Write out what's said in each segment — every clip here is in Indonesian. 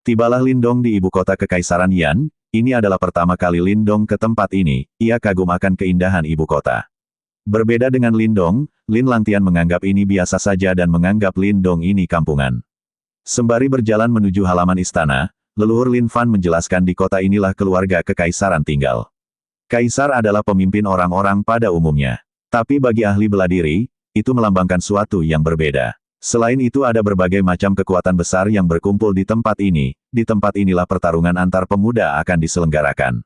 Tibalah Lindong di ibu kota Kekaisaran Yan. Ini adalah pertama kali Lindong ke tempat ini. Ia kagum akan keindahan ibu kota. Berbeda dengan Lindong, Lin Langtian menganggap ini biasa saja dan menganggap Lindong ini kampungan. Sembari berjalan menuju halaman istana, leluhur Lin Fan menjelaskan di kota inilah keluarga Kekaisaran tinggal. Kaisar adalah pemimpin orang-orang pada umumnya. Tapi bagi ahli bela diri, itu melambangkan suatu yang berbeda. Selain itu ada berbagai macam kekuatan besar yang berkumpul di tempat ini. Di tempat inilah pertarungan antar pemuda akan diselenggarakan.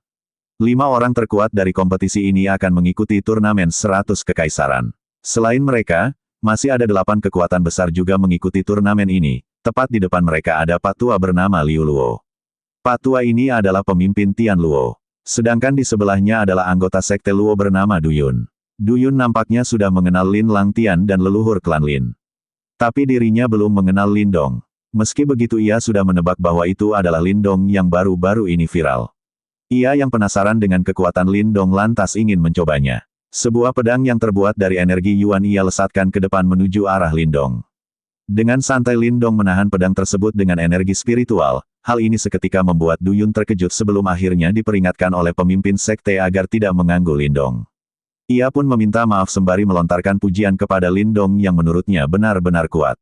5 orang terkuat dari kompetisi ini akan mengikuti turnamen 100 kekaisaran. Selain mereka, masih ada 8 kekuatan besar juga mengikuti turnamen ini. Tepat di depan mereka ada Pak Tua bernama Liu Luo. Pak Tua ini adalah pemimpin Tian Luo. Sedangkan di sebelahnya adalah anggota sekte Luo bernama Du Yun. Du Yun nampaknya sudah mengenal Lin Langtian dan leluhur klan Lin. Tapi dirinya belum mengenal Lindong. Meski begitu ia sudah menebak bahwa itu adalah Lindong yang baru-baru ini viral. Ia yang penasaran dengan kekuatan Lindong lantas ingin mencobanya. Sebuah pedang yang terbuat dari energi Yuan ia lesatkan ke depan menuju arah Lindong. Dengan santai Lindong menahan pedang tersebut dengan energi spiritual. Hal ini seketika membuat Du Yun terkejut sebelum akhirnya diperingatkan oleh pemimpin sekte agar tidak mengganggu Lindong. Ia pun meminta maaf sembari melontarkan pujian kepada Lindong yang menurutnya benar-benar kuat.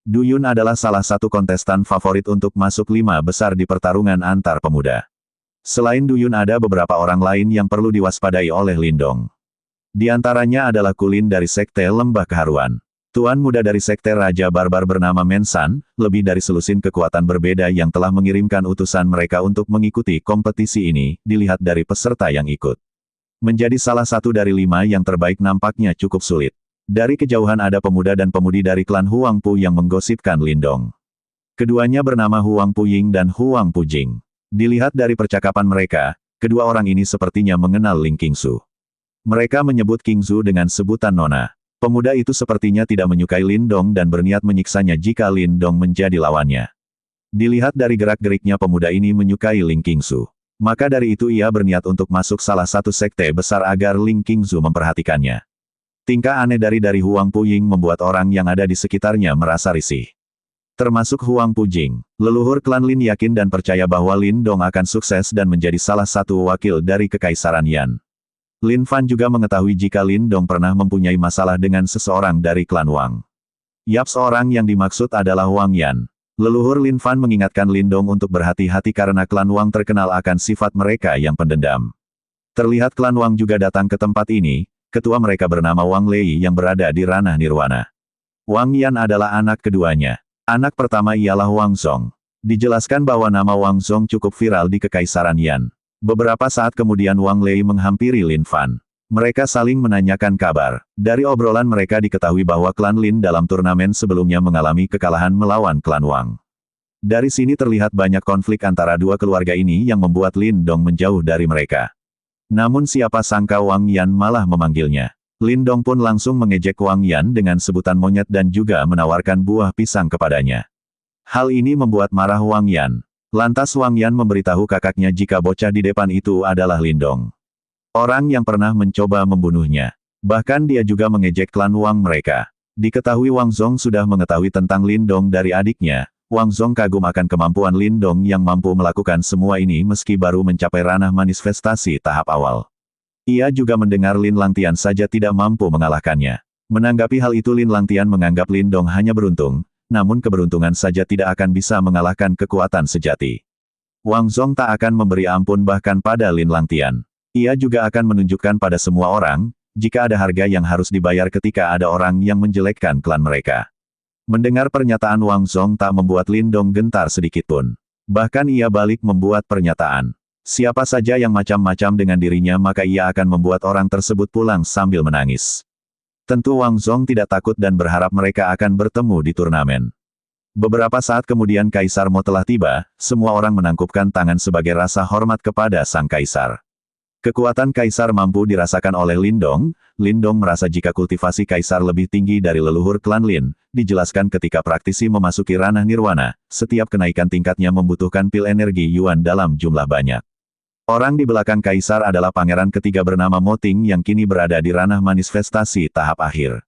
Du Yun adalah salah satu kontestan favorit untuk masuk 5 besar di pertarungan antar pemuda. Selain Du Yun ada beberapa orang lain yang perlu diwaspadai oleh Lindong. Di antaranya adalah Kulin dari Sekte Lembah Keharuan. Tuan muda dari Sekte Raja Barbar bernama Mensan, lebih dari selusin kekuatan berbeda yang telah mengirimkan utusan mereka untuk mengikuti kompetisi ini, dilihat dari peserta yang ikut. Menjadi salah satu dari 5 yang terbaik nampaknya cukup sulit. Dari kejauhan ada pemuda dan pemudi dari klan Huang Pu yang menggosipkan Lindong. Keduanya bernama Huang Pu Ying dan Huang Pu Jing. Dilihat dari percakapan mereka, kedua orang ini sepertinya mengenal Ling Qingsu. Mereka menyebut Qingsu dengan sebutan Nona. Pemuda itu sepertinya tidak menyukai Lindong dan berniat menyiksanya jika Lindong menjadi lawannya. Dilihat dari gerak-geriknya pemuda ini menyukai Ling Qingsu. Maka dari itu ia berniat untuk masuk salah satu sekte besar agar Ling Qingsu memperhatikannya. Tingkah aneh dari Huang Pu Ying membuat orang yang ada di sekitarnya merasa risih. Termasuk Huang Pu Jing. Leluhur klan Lin yakin dan percaya bahwa Lindong akan sukses dan menjadi salah satu wakil dari Kekaisaran Yan. Lin Fan juga mengetahui jika Lindong pernah mempunyai masalah dengan seseorang dari klan Wang. Yap, seorang yang dimaksud adalah Wang Yan. Leluhur Lin Fan mengingatkan Lindong untuk berhati-hati karena klan Wang terkenal akan sifat mereka yang pendendam. Terlihat klan Wang juga datang ke tempat ini, ketua mereka bernama Wang Lei yang berada di ranah nirwana. Wang Yan adalah anak keduanya. Anak pertama ialah Wang Zong. Dijelaskan bahwa nama Wang Zong cukup viral di Kekaisaran Yan. Beberapa saat kemudian Wang Lei menghampiri Lin Fan. Mereka saling menanyakan kabar. Dari obrolan mereka diketahui bahwa klan Lin dalam turnamen sebelumnya mengalami kekalahan melawan klan Wang. Dari sini terlihat banyak konflik antara dua keluarga ini yang membuat Lindong menjauh dari mereka. Namun siapa sangka Wang Yan malah memanggilnya. Lindong pun langsung mengejek Wang Yan dengan sebutan monyet dan juga menawarkan buah pisang kepadanya. Hal ini membuat marah Wang Yan. Lantas Wang Yan memberitahu kakaknya jika bocah di depan itu adalah Lindong. Orang yang pernah mencoba membunuhnya. Bahkan dia juga mengejek klan Wang mereka. Diketahui Wang Zong sudah mengetahui tentang Lindong dari adiknya. Wang Zong kagum akan kemampuan Lindong yang mampu melakukan semua ini meski baru mencapai ranah manifestasi tahap awal. Ia juga mendengar Lin Langtian saja tidak mampu mengalahkannya. Menanggapi hal itu Lin Langtian menganggap Lindong hanya beruntung, namun keberuntungan saja tidak akan bisa mengalahkan kekuatan sejati. Wang Zong tak akan memberi ampun bahkan pada Lin Langtian. Ia juga akan menunjukkan pada semua orang, jika ada harga yang harus dibayar ketika ada orang yang menjelekkan klan mereka. Mendengar pernyataan Wang Zong tak membuat Lindong gentar sedikitpun. Bahkan ia balik membuat pernyataan. Siapa saja yang macam-macam dengan dirinya maka ia akan membuat orang tersebut pulang sambil menangis. Tentu Wang Zong tidak takut dan berharap mereka akan bertemu di turnamen. Beberapa saat kemudian Kaisar Mo telah tiba, semua orang menangkupkan tangan sebagai rasa hormat kepada sang kaisar. Kekuatan kaisar mampu dirasakan oleh Lindong. Lindong merasa jika kultivasi kaisar lebih tinggi dari leluhur klan Lin. Dijelaskan ketika praktisi memasuki ranah nirwana, setiap kenaikan tingkatnya membutuhkan pil energi Yuan dalam jumlah banyak. Orang di belakang kaisar adalah pangeran ketiga bernama Mo Ting yang kini berada di ranah manifestasi tahap akhir.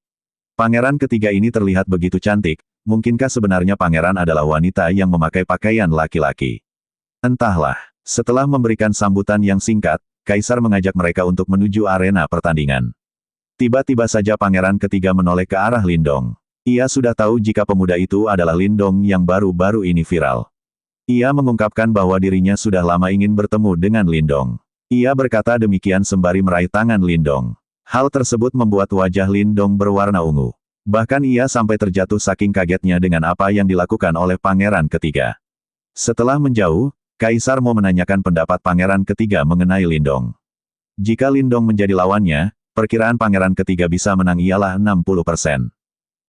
Pangeran ketiga ini terlihat begitu cantik, mungkinkah sebenarnya pangeran adalah wanita yang memakai pakaian laki-laki? Entahlah. Setelah memberikan sambutan yang singkat, Kaisar mengajak mereka untuk menuju arena pertandingan. Tiba-tiba saja pangeran ketiga menoleh ke arah Lindong. Ia sudah tahu jika pemuda itu adalah Lindong yang baru-baru ini viral. Ia mengungkapkan bahwa dirinya sudah lama ingin bertemu dengan Lindong. Ia berkata demikian sembari meraih tangan Lindong. Hal tersebut membuat wajah Lindong berwarna ungu. Bahkan ia sampai terjatuh saking kagetnya dengan apa yang dilakukan oleh pangeran ketiga. Setelah menjauh, Kaisar mau menanyakan pendapat pangeran ketiga mengenai Lindong. Jika Lindong menjadi lawannya, perkiraan pangeran ketiga bisa menang ialah 60%.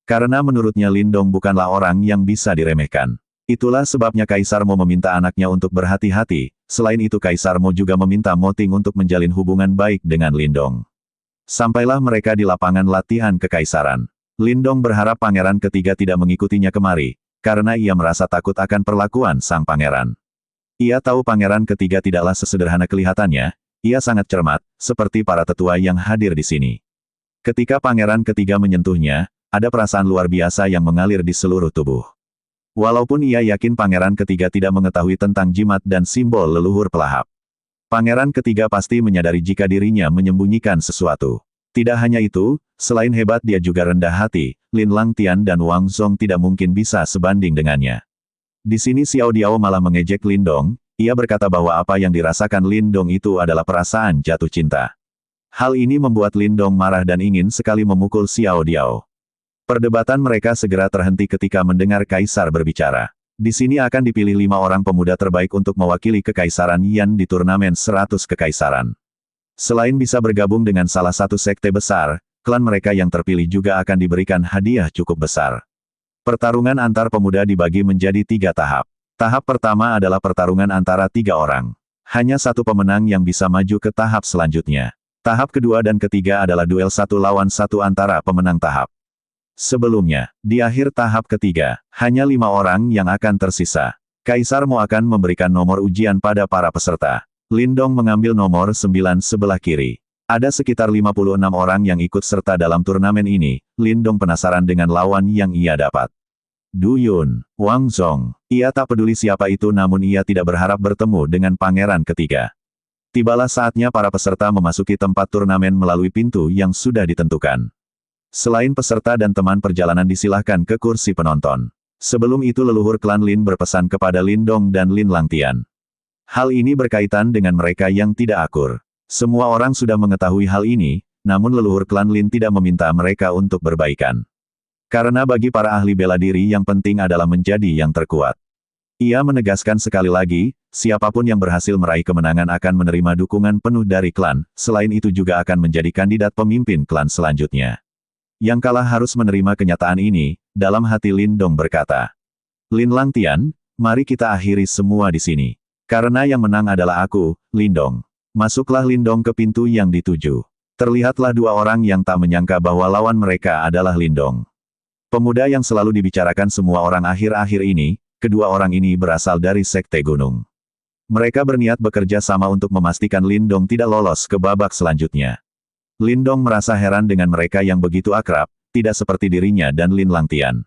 Karena menurutnya Lindong bukanlah orang yang bisa diremehkan. Itulah sebabnya Kaisar mau meminta anaknya untuk berhati-hati. Selain itu Kaisar mau juga meminta Mo Ting untuk menjalin hubungan baik dengan Lindong. Sampailah mereka di lapangan latihan kekaisaran. Lindong berharap pangeran ketiga tidak mengikutinya kemari, karena ia merasa takut akan perlakuan sang pangeran. Ia tahu pangeran ketiga tidaklah sesederhana kelihatannya, ia sangat cermat, seperti para tetua yang hadir di sini. Ketika pangeran ketiga menyentuhnya, ada perasaan luar biasa yang mengalir di seluruh tubuh. Walaupun ia yakin pangeran ketiga tidak mengetahui tentang jimat dan simbol leluhur pelahap. Pangeran ketiga pasti menyadari jika dirinya menyembunyikan sesuatu. Tidak hanya itu, selain hebat dia juga rendah hati, Lin Langtian dan Wang Zong tidak mungkin bisa sebanding dengannya. Di sini Xiao Diao malah mengejek Lindong, ia berkata bahwa apa yang dirasakan Lindong itu adalah perasaan jatuh cinta. Hal ini membuat Lindong marah dan ingin sekali memukul Xiao Diao. Perdebatan mereka segera terhenti ketika mendengar Kaisar berbicara. Di sini akan dipilih 5 orang pemuda terbaik untuk mewakili Kekaisaran Yan di turnamen 100 Kekaisaran. Selain bisa bergabung dengan salah satu sekte besar, klan mereka yang terpilih juga akan diberikan hadiah cukup besar. Pertarungan antar pemuda dibagi menjadi 3 tahap. Tahap pertama adalah pertarungan antara 3 orang. Hanya satu pemenang yang bisa maju ke tahap selanjutnya. Tahap kedua dan ketiga adalah duel 1 lawan 1 antara pemenang tahap. Sebelumnya, di akhir tahap ketiga, hanya 5 orang yang akan tersisa. Kaisar Mo akan memberikan nomor ujian pada para peserta. Lindong mengambil nomor 9 sebelah kiri. Ada sekitar 56 orang yang ikut serta dalam turnamen ini. Lindong penasaran dengan lawan yang ia dapat. Du Yun, Wang Zong. Ia tak peduli siapa itu namun ia tidak berharap bertemu dengan pangeran ketiga. Tibalah saatnya para peserta memasuki tempat turnamen melalui pintu yang sudah ditentukan. Selain peserta dan teman perjalanan disilahkan ke kursi penonton. Sebelum itu leluhur klan Lin berpesan kepada Lindong dan Lin Langtian. Hal ini berkaitan dengan mereka yang tidak akur. Semua orang sudah mengetahui hal ini, namun leluhur klan Lin tidak meminta mereka untuk berbaikan. Karena bagi para ahli bela diri yang penting adalah menjadi yang terkuat. Ia menegaskan sekali lagi, siapapun yang berhasil meraih kemenangan akan menerima dukungan penuh dari klan, selain itu juga akan menjadi kandidat pemimpin klan selanjutnya. Yang kalah harus menerima kenyataan ini, dalam hati Lindong berkata. Lin Langtian, mari kita akhiri semua di sini. Karena yang menang adalah aku, Lindong. Masuklah Lindong ke pintu yang dituju. Terlihatlah 2 orang yang tak menyangka bahwa lawan mereka adalah Lindong. Pemuda yang selalu dibicarakan semua orang akhir-akhir ini, kedua orang ini berasal dari Sekte Gunung. Mereka berniat bekerja sama untuk memastikan Lindong tidak lolos ke babak selanjutnya. Lindong merasa heran dengan mereka yang begitu akrab, tidak seperti dirinya dan Lin Langtian.